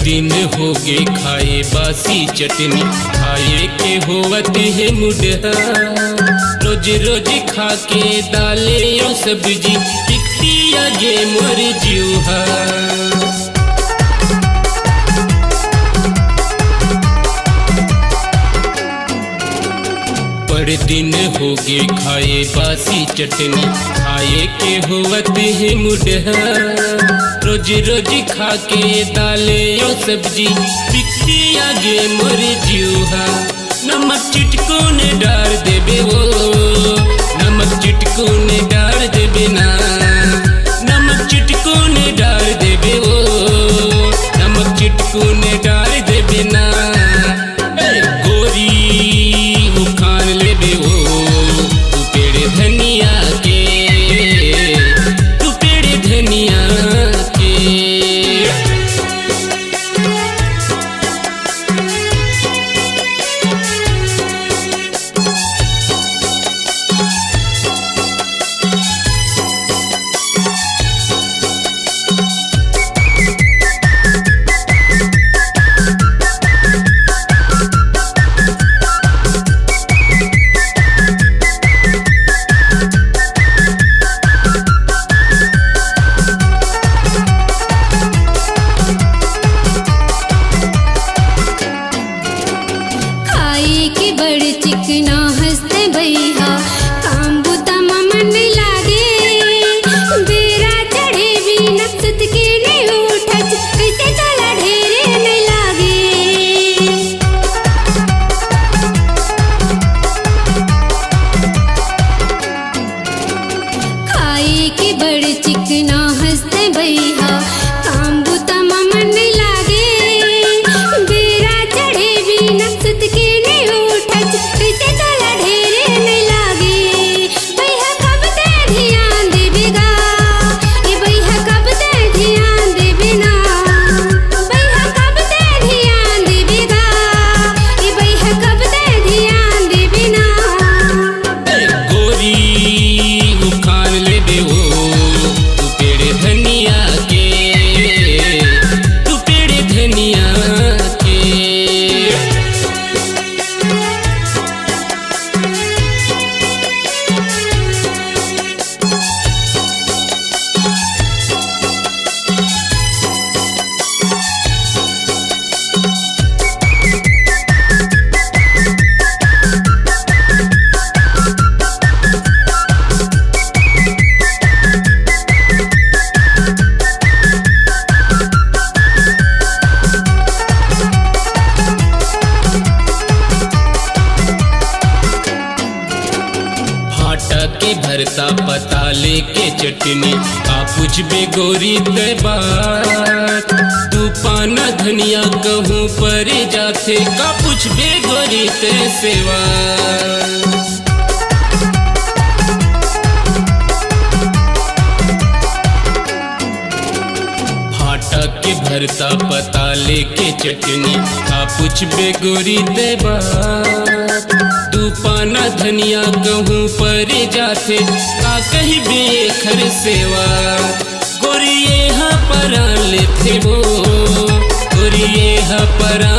दिन हो गे खाए बासी चटनी, खाए के होवत है मुडहा। रोज रोज खा के दाले और सब्जी, टिकती आगे मोर जीवा। बड़े दिन हो गे खाए बासी चटनी, खाए के होवत है मुडहा। रोज रोज खा के दाले और सब्जी, बिकती आगे मोर जीवा। नमक चिटको ने डाल देबे वो, नमक चिटको ने डाल देबे ना, नमक चिटको ने डाल देबे वो, नमक चिटको ने डाल देबे ना। गोरी उखाड़ लेबे वो, तू पेड़ धनिया के, तू पेड़ धनिया के। चिकना हंसते भैया, काम बुता मन लागे। बेरा चढ़े भी नक्सत के नहीं उठत, कैसे चला ढेरे नहीं लागे। खाए के बड़ चिकना हंसते भैया, काम बुता मन लागे। बेरा चढ़े भी नक्सत के नहीं उठत, कैसे चला ढेरे नहीं लागे। भैया कब ते ध्यान देबेगा, ये भैया कब ते ध्यान देबे ना। भैया कब ते ध्यान देबेगा, ये भैया कब ते ध्यान देबे ना। गोरी उखाड़ लेबे वो, तू पेड़ धनिया के, तू पेड़ धनिया के। के भरता पताले के चटनी, आ पूछबे गोरी ते बात। तू पाना धनिया कहूँ पर जाते, का पूछबे गोरी ते सेवा। के भरता पताले के चटनी, आ पूछबे गोरी ते बात। तू पाना धनिया कहूँ पर जाते, का कहिबे खर सेवा। गोरी यहाँ परा लेते वो, गोरी यहाँ परा